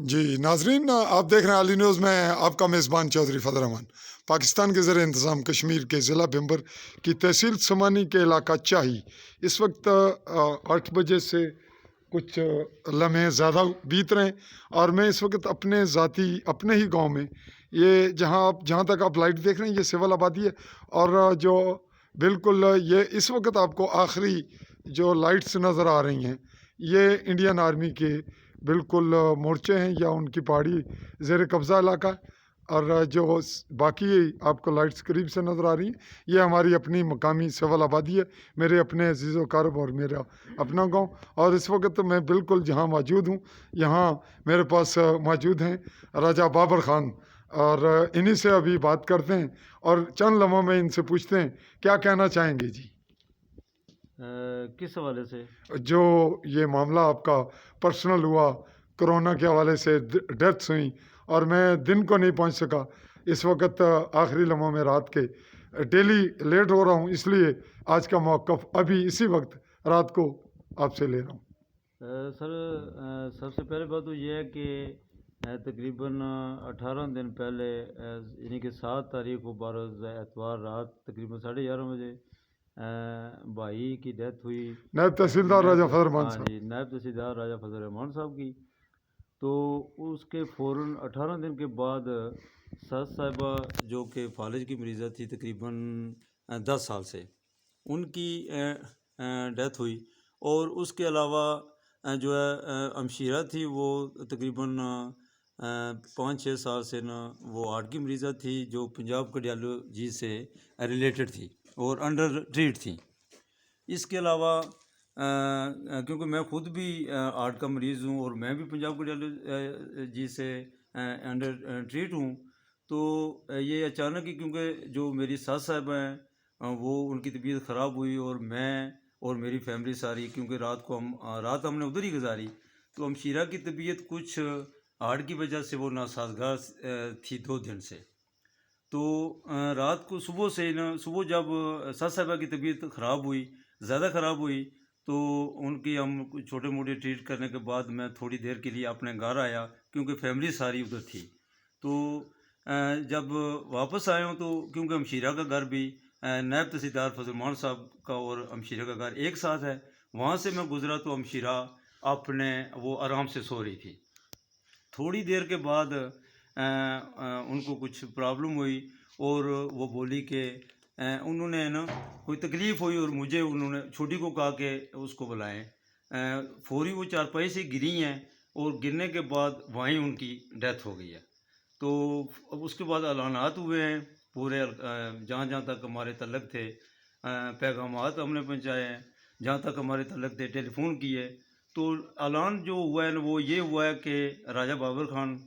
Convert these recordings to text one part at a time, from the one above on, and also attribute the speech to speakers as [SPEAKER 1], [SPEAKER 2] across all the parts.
[SPEAKER 1] جی ناظرین، آپ دیکھ رہے ہیں علی نیوز میں آپ کا میزبان چودھری فضل رحمان۔ پاکستان کے زیر انتظام کشمیر کے ضلع بھمبر کی تحصیل سمانی کے علاقہ چاہی اس وقت 8 بجے سے کچھ لمحے زیادہ بیت رہے ہیں، اور میں اس وقت اپنے ہی گاؤں میں، یہ جہاں تک آپ لائٹ دیکھ رہے ہیں یہ سول آبادی ہے، اور جو بالکل یہ اس وقت آپ کو آخری جو لائٹس نظر آ رہی ہیں یہ انڈین آرمی کے بالکل مورچے ہیں یا ان کی پہاڑی زیر قبضہ علاقہ ہے، اور جو باقی آپ کو لائٹس قریب سے نظر آ رہی ہیں یہ ہماری اپنی مقامی سول آبادی ہے، میرے اپنے عزیز و کرب اور میرا اپنا گاؤں۔ اور اس وقت میں بالکل جہاں موجود ہوں یہاں میرے پاس موجود ہیں راجہ بابر خان، اور انہی سے ابھی بات کرتے ہیں اور چند لمحوں میں ان سے پوچھتے ہیں کیا کہنا چاہیں گے جی
[SPEAKER 2] کس حوالے سے؟
[SPEAKER 1] جو یہ معاملہ آپ کا پرسنل ہوا، کرونا کے حوالے سے ڈیتھس ہوئیں اور میں دن کو نہیں پہنچ سکا، اس وقت آخری لمحوں میں رات کے ڈیلی لیٹ ہو رہا ہوں، اس لیے آج کا موقف ابھی اسی وقت رات کو آپ سے لے رہا ہوں۔
[SPEAKER 2] سر، سب سے پہلے بات تو یہ ہے کہ تقریباً 18 دن پہلے، یعنی کہ 7 تاریخ کو بروز اتوار رات تقریباً 11:30 بجے بھائی کی ڈیتھ ہوئی،
[SPEAKER 1] نائب تحصیلدار راجہ فضل رحمان
[SPEAKER 2] ہاں
[SPEAKER 1] صاحب۔
[SPEAKER 2] جی، نائب تحصیلدار راجہ فضل رحمان صاحب کی۔ تو اس کے فوراً 18 دن کے بعد ساس صاحبہ جو کہ فالج کی مریضہ تھی تقریباً 10 سال سے، ان کی ڈیتھ ہوئی، اور اس کے علاوہ جو ہے امشیرہ تھی وہ تقریباً 5-6 سال سے نا وہ ہارٹ کی مریضہ تھی جو پنجاب کارڈیالوجی سے ریلیٹڈ تھی اور انڈر ٹریٹ تھی۔ اس کے علاوہ کیونکہ میں خود بھی ہارٹ کا مریض ہوں اور میں بھی پنجاب کارڈیالوجی سے انڈر ٹریٹ ہوں، تو یہ اچانک ہی، کیونکہ جو میری ساس صاحبہ ہیں وہ ان کی طبیعت خراب ہوئی، اور میں اور میری فیملی ساری، کیونکہ رات ہم نے ادھر ہی گزاری، تو ہمشیرہ کی طبیعت کچھ ہارٹ کی وجہ سے وہ ناسازگار تھی 2 دن سے۔ تو رات کو صبح جب ساس صاحبہ کی طبیعت خراب ہوئی، زیادہ خراب ہوئی، تو ان کی ہم چھوٹے موٹے ٹریٹ کرنے کے بعد میں تھوڑی دیر کے لیے اپنے گھر آیا، کیونکہ فیملی ساری ادھر تھی۔ تو جب واپس آیا ہوں تو کیونکہ ہمشیرہ کا گھر بھی نائب تحصیلدار فضل رحمان صاحب کا اور ہمشیرہ کا گھر ایک ساتھ ہے، وہاں سے میں گزرا تو ہمشیرہ اپنے وہ آرام سے سو رہی تھی۔ تھوڑی دیر کے بعد ان کو کچھ پرابلم ہوئی، اور وہ بولی کہ انہوں نے نا کوئی تکلیف ہوئی، اور مجھے انہوں نے چھوٹی کو کہا کہ اس کو بلائیں۔ فوری وہ چارپائی سے گری ہیں، اور گرنے کے بعد وہیں ان کی ڈیتھ ہو گئی ہے۔ تو اب اس کے بعد اعلانات ہوئے ہیں پورے جہاں جہاں تک ہمارے تعلق تھے، پیغامات ہم نے پہنچائے ہیں، جہاں تک ہمارے تعلق تھے ٹیلی فون کیے۔ تو اعلان جو ہوا ہے نا وہ یہ ہوا ہے کہ راجہ بابر خان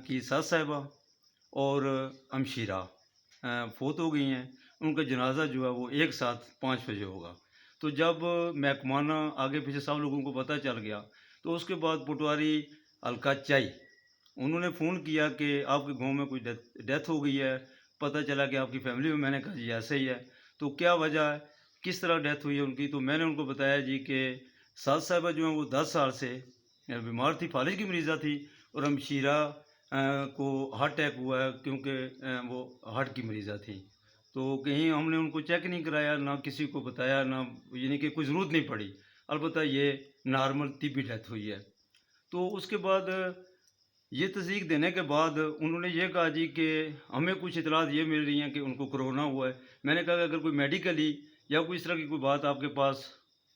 [SPEAKER 2] کی ساس صاحبہ اور امشیرہ فوت ہو گئی ہیں، ان کا جنازہ جو ہے وہ ایک ساتھ 5 بجے ہوگا۔ تو جب محکمانہ آگے پیچھے سب لوگوں کو پتہ چل گیا، تو اس کے بعد پٹواری حلقہ چائی انہوں نے فون کیا کہ آپ کے گاؤں میں کوئی ڈیتھ ہو گئی ہے، پتہ چلا کہ آپ کی فیملی میں نے کہا جی ایسے ہی ہے، تو کیا وجہ ہے، کس طرح ڈیتھ ہوئی ہے ان کی؟ تو میں نے ان کو بتایا جی کہ ساس صاحبہ جو ہیں وہ 10 سال سے بیمار تھی، فالج کی مریضہ تھی، اور ہمشیرہ کو ہارٹ اٹیک ہوا ہے کیونکہ وہ ہارٹ کی مریضہ تھی۔ تو کہیں ہم نے ان کو چیک نہیں کرایا، نہ کسی کو بتایا، نہ یعنی کہ کوئی ضرورت نہیں پڑی، البتہ یہ نارمل طبی ڈیتھ ہوئی ہے۔ تو اس کے بعد یہ تصدیق دینے کے بعد انہوں نے یہ کہا جی کہ ہمیں کچھ اطلاعات یہ مل رہی ہیں کہ ان کو کرونا ہوا ہے۔ میں نے کہا کہ اگر کوئی میڈیکلی یا کوئی اس طرح کی کوئی بات آپ کے پاس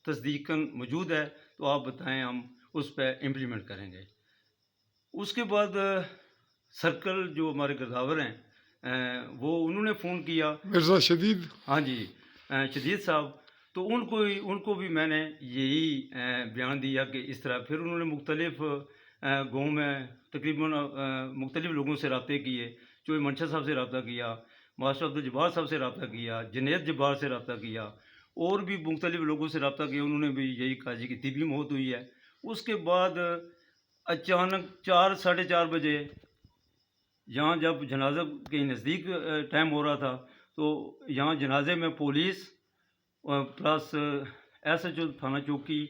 [SPEAKER 2] تصدیقاً موجود ہے تو آپ بتائیں، ہم اس پہ امپلیمنٹ کریں گے۔ اس کے بعد سرکل جو ہمارے گرداور ہیں وہ انہوں نے فون کیا،
[SPEAKER 1] مرزا شدید،
[SPEAKER 2] ہاں جی، شدید صاحب، تو ان کو بھی میں نے یہی بیان دیا کہ اس طرح۔ پھر انہوں نے مختلف گاؤں میں تقریباً مختلف لوگوں سے رابطے کیے، چوہے منشا صاحب سے رابطہ کیا، ماسٹر عبدالجبار صاحب سے رابطہ کیا، جنید جبار سے رابطہ کیا، اور بھی مختلف لوگوں سے رابطہ کیا۔ انہوں نے بھی یہی کہا جی کہ طبی موت ہوئی ہے۔ اس کے بعد اچانک 4-4:30 بجے یہاں جب جنازہ کے نزدیک ٹائم ہو رہا تھا، تو یہاں جنازے میں police plus S H O تھانہ چوکی،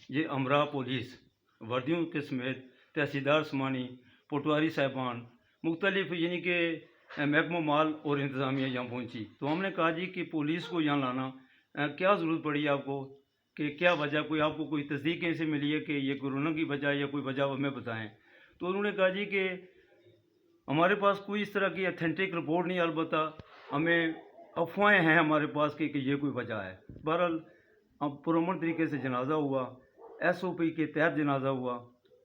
[SPEAKER 2] یہ امراء پولیس وردیوں کے سمیت तहसीलदार समानी, पटवारी साहिबान, मुख्तलिफ यानी कि महकमा माल और इंतज़ामिया यहाँ पहुँची। तो हमने कहा जी कि पुलिस को यहाँ लाना क्या ज़रूरत पड़ी आपको, कि क्या वजह, कोई आपको कोई तस्दीक कैसे मिली है कि ये कोरोना की वजह या कोई वजह हमें बताएं। तो उन्होंने कहा जी कि हमारे पास कोई इस तरह की अथेंटिक रिपोर्ट नहीं, अलबत्ता हमें अफवाहें हैं हमारे पास कि ये कोई वजह है। बहरहाल अब पुरअमन तरीके से जनाजा हुआ, SOP के तहत जनाजा हुआ,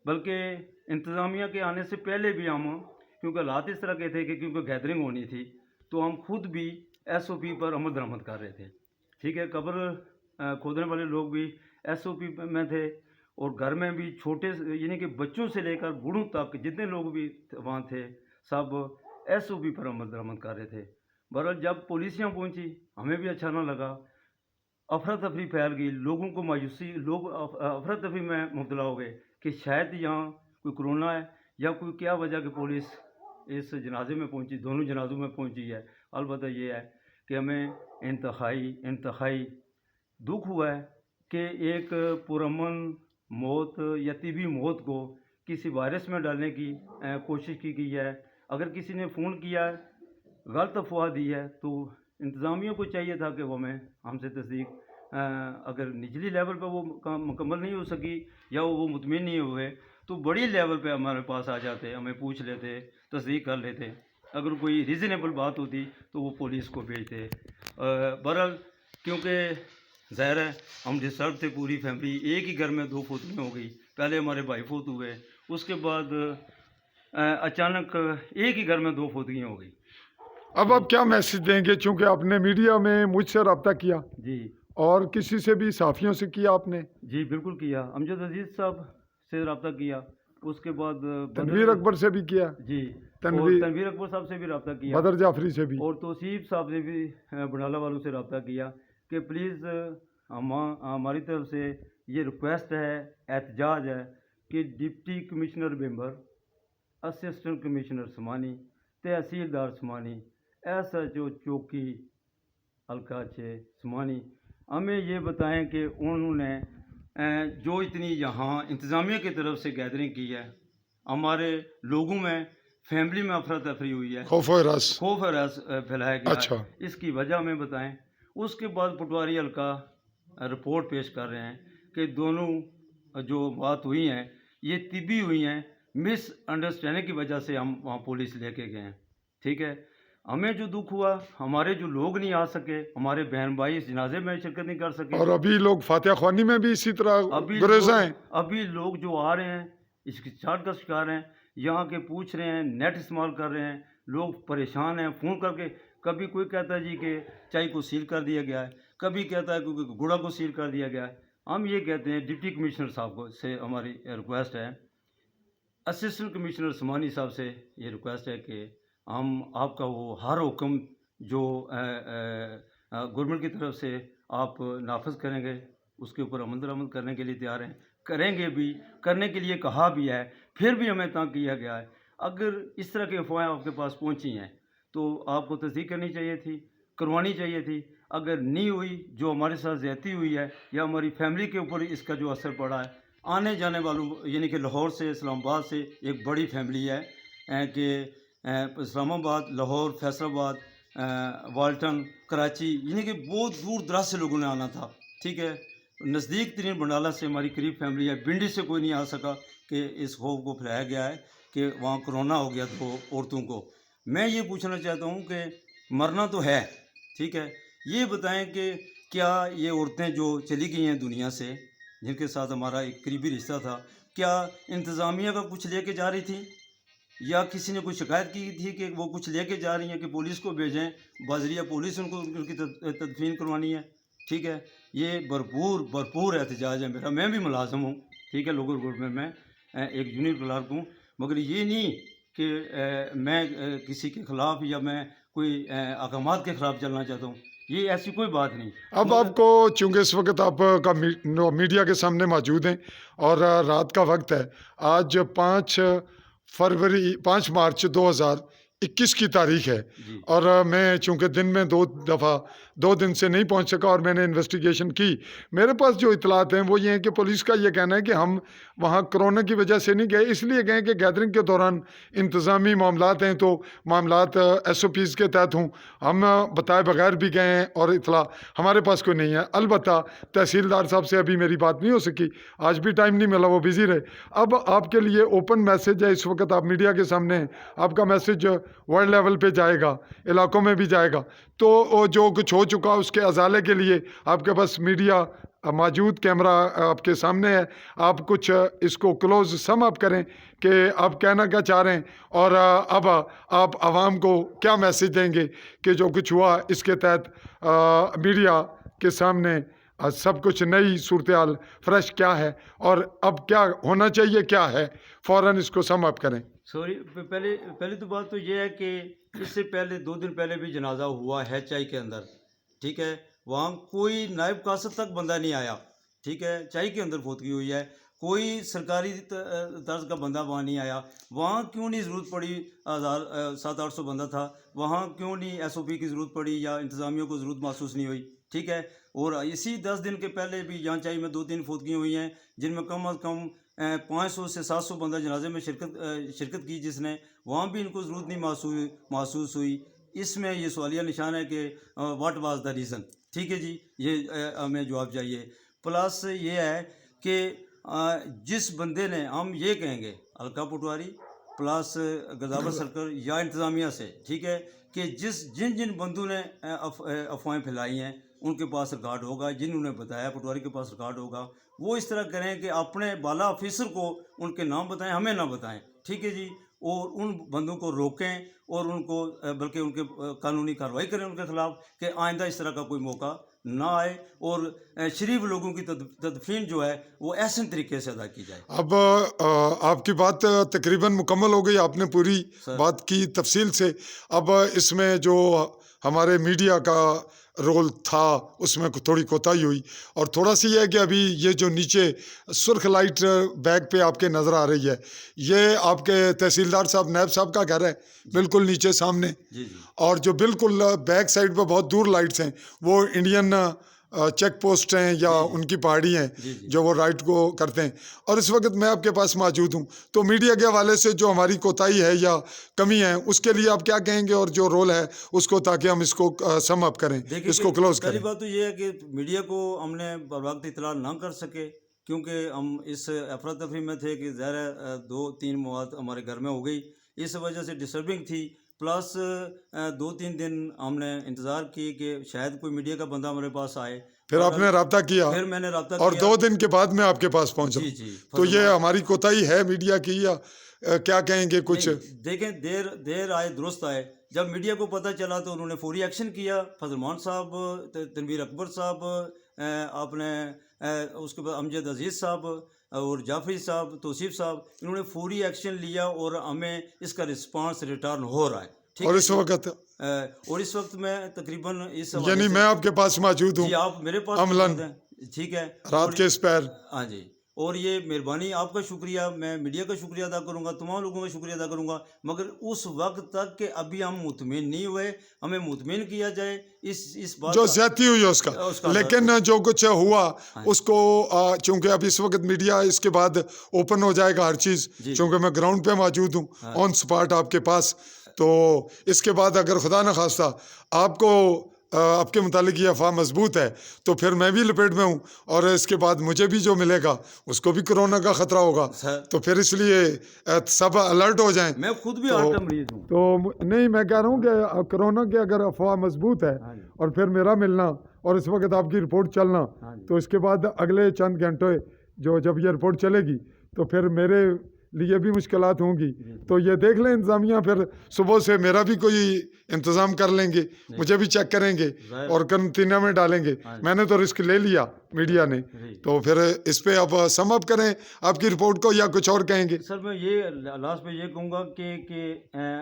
[SPEAKER 2] बल्कि इंतज़ामिया के आने से पहले भी हम, क्योंकि हालात इस तरह के थे कि क्योंकि गैदरिंग होनी थी, तो हम खुद भी SOP पर अमल दरामद कर रहे थे। ठीक है, कब्र खोदने वाले लोग भी SOP में थे, और घर में भी छोटे यानी कि बच्चों से लेकर बूढ़ों तक जितने लोग भी वहाँ थे सब SOP पर अमल दरामद कर रहे थे। बहरहाल जब पुलिस यहाँ पहुँची हमें भी अच्छा ना लगा, अफरा तफरी फैल गई, लोगों को मायूसी, लोग अफरा तफरी में मुब्तला हो गए कि शायद यहाँ कोई कोरोना है या कोई क्या वजह कि पुलिस इस जनाजे में पहुँची, दोनों जनाजों में पहुँची है। अलबत्ता ये है कि हमें इंतहाई दुख हुआ है कि एक पुरअमन मौत या तिबी मौत को किसी वायरस में डालने की कोशिश की गई है। अगर किसी ने फ़ोन किया है, गलत अफवाह दी है, तो इंतज़ामिया को चाहिए था कि वो हमें हमसे तस्दीक, अगर निचली लेवल पर वो मुकम्मल नहीं हो सकी या वो मुतमिन नहीं हुए, तो बड़ी लेवल पे हमारे पास आ जाते, हमें पूछ लेते, तस्दीक कर लेते। अगर कोई रीज़नेबल बात होती तो वो पुलिस को भेजते। बहरहाल क्योंकि ज़ाहिर है हम डिस्टर्ब थे, पूरी फैमिली, एक ही घर में 2 फौतियाँ हो गई। पहले हमारे भाई फौत हुए, उसके बाद अचानक एक ही घर में 2 फौतियाँ हो गई।
[SPEAKER 1] अब आप क्या मैसेज देंगे, चूँकि आपने मीडिया में मुझसे रब्ता किया
[SPEAKER 2] जी
[SPEAKER 1] और किसी से भी, साफ़ियों से किया आपने?
[SPEAKER 2] जी बिल्कुल किया, अमजद अजीज़ साहब से रब्ता किया, उसके बाद
[SPEAKER 1] तनवीर अकबर से भी किया
[SPEAKER 2] जी, और
[SPEAKER 1] तनवीर
[SPEAKER 2] तनवीर अकबर साहब से भी रब्ता किया,
[SPEAKER 1] बदर जाफरी से भी,
[SPEAKER 2] और तौसीफ साहब से भी बनाला वालों से रब्ता किया कि प्लीज़ हमारी तरफ से ये रिक्वेस्ट है, एहतजाज है कि deputy commissioner Bhimber, assistant commissioner Samani, तहसीलदार समानी, SHO चौकी हल्का 6 समानी, हमें ये बताएं कि उन्होंने जो इतनी यहाँ इंतज़ामिया की तरफ से गैदरिंग की है, हमारे लोगों में, फैमिली में अफरा तफरी हुई है,
[SPEAKER 1] खौफ और रस।
[SPEAKER 2] खौफ और रस फैलाया गया
[SPEAKER 1] अच्छा।
[SPEAKER 2] है, इसकी वजह हमें बताएं। उसके बाद पटवारी हल्का रिपोर्ट पेश कर रहे हैं कि दोनों जो बात हुई हैं ये तिबी हुई हैं, मिसअंडरस्टैंडिंग की वजह से हम वहाँ पुलिस लेके गए हैं। ठीक है, हमें जो दुख हुआ, हमारे जो लोग नहीं आ सके, हमारे बहन भाई इस जनाजे में शिरकत नहीं कर सके,
[SPEAKER 1] और अभी लोग फातिहा ख्वानी में भी इसी तरह
[SPEAKER 2] अभी
[SPEAKER 1] गुरेज़ा हैं।
[SPEAKER 2] अभी लोग जो आ रहे हैं इसकी चाट का शिकार हैं, यहाँ के पूछ रहे हैं, नेट इस्तेमाल कर रहे हैं, लोग परेशान हैं। फ़ोन करके कभी कोई कहता है जी कि चाय को सील कर दिया गया है, कभी कहता है कि गुड़ा को सील कर दिया गया है। हम ये कहते हैं डिप्टी कमिश्नर साहब को से हमारी रिक्वेस्ट है, असिस्टेंट कमिश्नर समानी साहब से ये रिक्वेस्ट है कि हम आपका वो हर हुक्म जो गवर्नमेंट की तरफ से आप नाफिज करेंगे, उसके ऊपर अमल दरामद करने के लिए तैयार हैं, करेंगे भी, करने के लिए कहा भी है, फिर भी हमें तंग किया गया है। अगर इस तरह की अफवाहें आपके पास पहुंची हैं तो आपको तस्दीक करनी चाहिए थी, करवानी चाहिए थी। अगर नहीं हुई, जो हमारे साथ ज़्यादती हुई है या हमारी फैमिली के ऊपर इसका जो असर पड़ा है, आने जाने वालों यानी कि लाहौर से, इस्लामाबाद से एक बड़ी फैमिली है कि इस्लामाबाद, लाहौर, फैसलाबाद, वाल्टन, कराची, यानी कि बहुत दूर दराज से लोगों ने आना था। ठीक है, नज़दीक तरीन बंडाला से हमारी करीब फैमिली है, भिंडी से कोई नहीं आ सका कि इस खौफ को फैलाया गया है कि वहाँ कोरोना हो गया तो औरतों को। मैं ये पूछना चाहता हूँ कि मरना तो है, ठीक है, ये बताएं कि क्या ये औरतें जो चली गई हैं दुनिया से, जिनके साथ हमारा एक करीबी रिश्ता था, क्या इंतज़ामिया का कुछ लेके जा रही थी या किसी ने कोई शिकायत की थी कि वो कुछ लेके जा रही हैं कि पुलिस को भेजें, बाजरिया पुलिस उनको उनकी तदफीन करवानी है? ठीक है, ये भरपूर एहतजाज है मेरा। मैं भी मुलाजम हूँ, ठीक है, लोकल गवर्नमेंट में एक जूनियर क्लार्क हूँ, मगर ये नहीं कि मैं किसी के ख़िलाफ़ या मैं कोई अहकामात के ख़िलाफ़ चलना चाहता हूँ, ये ऐसी कोई बात नहीं।
[SPEAKER 1] अब आपको, चूँकि इस वक्त आप का मीडिया के सामने मौजूद हैं और रात का वक्त है, आज 5 मार्च 2021 की तारीख है, और मैं चूँकि दिन में 2 दफ़ा 2 दिन से नहीं पहुंच सका और मैंने इन्वेस्टिगेशन की। मेरे पास जो इतलात हैं वो ये हैं कि पुलिस का ये कहना है कि हम वहाँ कोरोना की वजह से नहीं गए, इसलिए गए कि गैदरिंग के दौरान इंतज़ामी मामलात हैं, तो मामलात SOPs के तहत हों। हम बताए बगैर भी गए हैं और इतला हमारे पास कोई नहीं है। अलबत्ता तहसीलदार साहब से अभी मेरी बात नहीं हो सकी, आज भी टाइम नहीं मिला, वो बिज़ी रहे। अब आपके लिए ओपन मैसेज है, इस वक्त आप मीडिया के सामने हैं, आपका मैसेज वर्ल्ड लेवल पे जाएगा, इलाकों में भी जाएगा। तो वो जो कुछ हो चुका उसके अजाले के लिए आपके पास मीडिया मौजूद, कैमरा आपके सामने है, आप कुछ इसको क्लोज सम अप करें कि आप कहना क्या चाह रहे हैं और अब आप आवाम को क्या मैसेज देंगे कि जो कुछ हुआ इसके तहत मीडिया के सामने सब कुछ नई सूरत हाल फ्रेश क्या है और अब क्या होना चाहिए क्या है, फ़ौरन इसको सम अप करें।
[SPEAKER 2] सॉरी, पहली तो बात तो ये है कि इससे पहले 2 दिन पहले भी जनाजा हुआ है चाई के अंदर, ठीक है। वहाँ कोई नायब कासद तक बंदा नहीं आया, ठीक है। चाई के अंदर फौतगी हुई है, कोई सरकारी तर्ज का बंदा वहाँ नहीं आया। वहाँ क्यों नहीं ज़रूरत पड़ी, 700-800 बंदा था, वहाँ क्यों नहीं SOP की ज़रूरत पड़ी या इंतज़ामिया को ज़रूरत महसूस नहीं हुई, ठीक है। और इसी 10 दिन के पहले भी यहाँ चाई में 2-3 फौतगियाँ हुई हैं, जिनमें कम अज़ कम 500 से 700 बंदा जनाजे में शिरकत की जिसने, वहाँ भी इनको ज़रूरत नहीं महसूस हुई। इसमें ये सवालिया निशान है कि व्हाट वाज द रीज़न, ठीक है जी, ये हमें जवाब चाहिए। प्लस ये है कि जिस बंदे ने, हम ये कहेंगे हल्का पटवारी प्लस गजावत सरकार या इंतज़ामिया से, ठीक है, कि जिन बंदों ने अफवाहें फैलाई हैं उनके पास रिकॉर्ड होगा, जिन्होंने बताया पटवारी के पास रिकॉर्ड होगा। वो इस तरह करें कि अपने बाला ऑफिसर को उनके नाम बताएं, हमें ना बताएं, ठीक है जी। और उन बंदों को रोकें और उनको बल्कि उनके कानूनी कार्रवाई करें उनके खिलाफ, कि आइंदा इस तरह का कोई मौका ना आए और शरीफ लोगों की तदफीन जो है वो ऐसे तरीके से अदा की जाए।
[SPEAKER 1] अब आपकी बात तकरीबन मुकम्मल हो गई, आपने पूरी बात की तफसील से। अब इसमें जो हमारे मीडिया का रोल था उसमें थोड़ी कोताही हुई और थोड़ा सी ये है कि अभी ये जो नीचे सुर्ख लाइट बैग पे आपके नज़र आ रही है, ये आपके तहसीलदार साहब नायब साहब का घर है, बिल्कुल नीचे सामने।
[SPEAKER 2] जी जी।
[SPEAKER 1] और जो बिल्कुल बैक साइड पर बहुत दूर लाइट्स हैं वो इंडियन चेक पोस्ट हैं या उनकी पहाड़ी हैं जो वो राइट को करते हैं। और इस वक्त मैं आपके पास मौजूद हूँ, तो मीडिया के हवाले से जो हमारी कोताही है या कमी है उसके लिए आप क्या कहेंगे और जो रोल है उसको, ताकि हम इसको सम अप करें, इसको क्लोज
[SPEAKER 2] पहली
[SPEAKER 1] करें।
[SPEAKER 2] बात तो ये है कि मीडिया को हमने बर वक्त इतला ना कर सके, क्योंकि हम इस अफरा तफरी में थे कि ज़ाहिर है 2-3 मौत हमारे घर में हो गई, इस वजह से डिस्टर्बिंग थी। प्लस 2-3 दिन हमने इंतज़ार की कि शायद कोई मीडिया का बंदा हमारे पास आए,
[SPEAKER 1] फिर आपने रब्ता किया,
[SPEAKER 2] फिर मैंने रब्ता
[SPEAKER 1] और
[SPEAKER 2] किया।
[SPEAKER 1] 2 दिन के बाद मैं आपके पास पहुंचा।
[SPEAKER 2] जी जी।
[SPEAKER 1] तो ये हमारी कोताही है मीडिया की या क्या कहेंगे कुछ?
[SPEAKER 2] देखें, देर आए दुरुस्त आए। जब मीडिया को पता चला तो उन्होंने फौरी एक्शन किया। फजलमान साहब, तनवीर अकबर साहब, आपने उसके बाद अमजद अजीज़ साहब और जाफरी साहब, तौसीफ साहब, इन्होंने फौरी एक्शन लिया और हमें इसका रिस्पांस रिटर्न हो रहा है, ठीक
[SPEAKER 1] और
[SPEAKER 2] है
[SPEAKER 1] इस
[SPEAKER 2] जी।
[SPEAKER 1] वक्त
[SPEAKER 2] और इस वक्त मैं तकरीबन इस हवाले
[SPEAKER 1] यानी
[SPEAKER 2] से,
[SPEAKER 1] मैं आपके पास मौजूद हूँ,
[SPEAKER 2] जी आप मेरे पास
[SPEAKER 1] अमलन,
[SPEAKER 2] मौजूद हैं, ठीक है।
[SPEAKER 1] रात के स्पैर।
[SPEAKER 2] हाँ जी। और ये मेहरबानी आपका शुक्रिया, मैं मीडिया का शुक्रिया अदा करूँगा, तमाम लोगों का शुक्रिया अदा करूँगा, मगर उस वक्त तक के अभी हम मुतमिन नहीं हुए, हमें मुतमिन किया जाए इस बात
[SPEAKER 1] जो
[SPEAKER 2] का।
[SPEAKER 1] ज्यादती हुई है उसका, लेकिन जो कुछ हुआ उसको चूंकि अब इस वक्त मीडिया इसके बाद ओपन हो जाएगा हर चीज़, चूंकि मैं ग्राउंड पे मौजूद हूँ ऑन स्पॉट आपके पास, तो इसके बाद अगर खुदा न खास्ता आपको आपके मुतालिक ये अफवाह मजबूत है तो फिर मैं भी लपेट में हूँ, और इसके बाद मुझे भी जो मिलेगा उसको भी कोरोना का ख़तरा होगा, तो फिर इसलिए सब अलर्ट हो जाएं।
[SPEAKER 2] मैं खुद भी हार्ट का मरीज हूँ।
[SPEAKER 1] तो नहीं, मैं कह रहा हूँ कि कोरोना की अगर अफवाह मजबूत है और फिर मेरा मिलना और इस वक्त आपकी रिपोर्ट चलना, तो इसके बाद अगले चंद घंटे जब ये रिपोर्ट चलेगी तो फिर मेरे लिए भी मुश्किलात होंगी। तो ये देख लें इंतज़ामिया, फिर सुबह से मेरा भी कोई इंतज़ाम कर लेंगे, मुझे भी चेक करेंगे और कंटीना में डालेंगे। मैंने तो रिस्क ले लिया मीडिया ने, तो फिर इस पे आप सम अप करें आपकी रिपोर्ट को या कुछ और कहेंगे?
[SPEAKER 2] सर मैं ये लास्ट में ये कहूँगा कि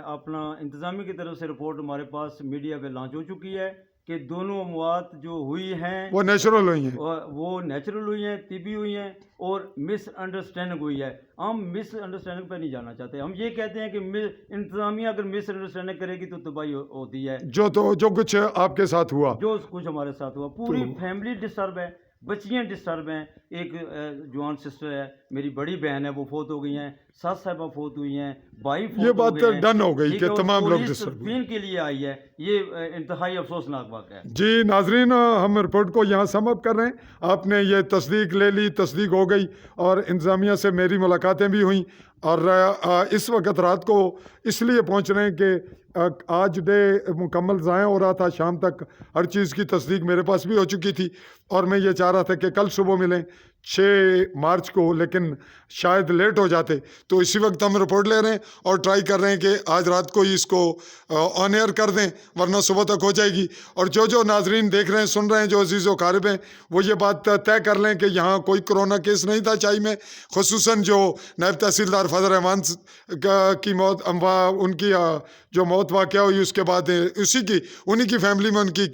[SPEAKER 2] अपना इंतज़ामिया की तरफ से रिपोर्ट हमारे पास मीडिया पे लॉन्च हो चुकी है, کہ دونوں اموات جو ہوئی ہیں
[SPEAKER 1] وہ نیچرل ہوئی ہیں.
[SPEAKER 2] وہ نیچرل ہوئی ہیں، طبی ہوئی ہیں اور مس انڈرسٹینڈنگ ہوئی ہے. ہم مس انڈرسٹینڈنگ پہ نہیں جانا چاہتے. ہم یہ کہتے ہیں کہ انتظامیہ اگر مس انڈرسٹینڈنگ کرے گی تو تباہی ہوتی ہے.
[SPEAKER 1] جو کچھ آپ کے ساتھ ہوا,
[SPEAKER 2] جو کچھ ہمارے ساتھ ہوا, پوری فیملی ڈسٹرب ہے, بچیاں ڈسٹرب ہیں. ایک جوان سسٹر ہے, میری بڑی بہن ہے, وہ فوت ہو گئی ہیں. ساس صاحبہ فوت ہوئی ہیں, بھائی فوت
[SPEAKER 1] یہ
[SPEAKER 2] ہو
[SPEAKER 1] بات
[SPEAKER 2] گئے ہیں.
[SPEAKER 1] ڈن ہو گئی
[SPEAKER 2] ٹھیک
[SPEAKER 1] کہ
[SPEAKER 2] ہے, اور
[SPEAKER 1] تمام لوگ
[SPEAKER 2] پولیس
[SPEAKER 1] ڈسٹرب ہوئے.
[SPEAKER 2] تدفین کے لیے آئی ہے. یہ انتہائی افسوسناک واقعہ ہے.
[SPEAKER 1] جی ناظرین, ہم رپورٹ کو یہاں سم اپ کر رہے ہیں. آپ نے یہ تصدیق لے لی, تصدیق ہو گئی, اور انتظامیہ سے میری ملاقاتیں بھی ہوئیں. اور اس وقت رات کو اس لیے پہنچ رہے ہیں کہ آج ڈے مکمل ضائع ہو رہا تھا. شام تک ہر چیز کی تصدیق میرے پاس بھی ہو چکی تھی, اور میں یہ چاہ رہا تھا کہ کل صبح ملیں 6 مارچ کو, لیکن شاید لیٹ ہو جاتے. تو اسی وقت ہم رپورٹ لے رہے ہیں اور ٹرائی کر رہے ہیں کہ آج رات کو ہی اس کو آن ایئر کر دیں, ورنہ صبح تک ہو جائے گی. اور جو ناظرین دیکھ رہے ہیں, سن رہے ہیں, جو عزیز و قارب ہیں, وہ یہ بات طے کر لیں کہ یہاں کوئی کرونا کیس نہیں تھا چائی میں. خصوصاً جو نائب تحصیلدار فضل رحمان کی موت, ان کی جو موت واقعہ ہوئی, اس کے بعد انہی کی فیملی میں ان کی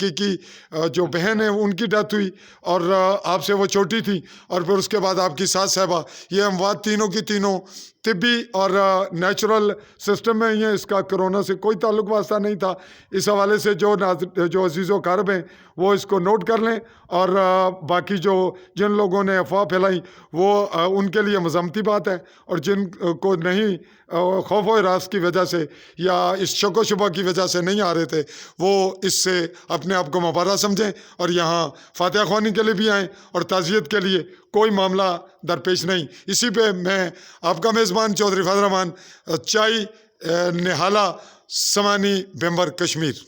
[SPEAKER 1] جو بہن ہے ان کی ڈیتھ ہوئی, اور آپ سے وہ چھوٹی تھی. اور پھر اس کے بعد آپ کی ساس صاحبہ. یہ اموات تینوں کی تینوں طبی اور نیچرل سسٹم میں ہی ہیں. اس کا کرونا سے کوئی تعلق واسطہ نہیں تھا. اس حوالے سے جو عزیز و قارب ہیں وہ اس کو نوٹ کر لیں, اور باقی جن لوگوں نے افواہ پھیلائی وہ ان کے لیے مذمتی بات ہے. اور جن کو نہیں خوف و ہراس کی وجہ سے یا اس شک و شبہ کی وجہ سے نہیں آ رہے تھے, وہ اس سے اپنے آپ کو مبارہ سمجھیں اور یہاں فاتحہ خوانی کے لیے بھی آئیں, اور تعزیت کے لیے کوئی معاملہ درپیش نہیں. اسی پہ میں آپ کا میزبان چودھری فضل الرحمان, چائی نہالہ سمانی بھمبر کشمیر.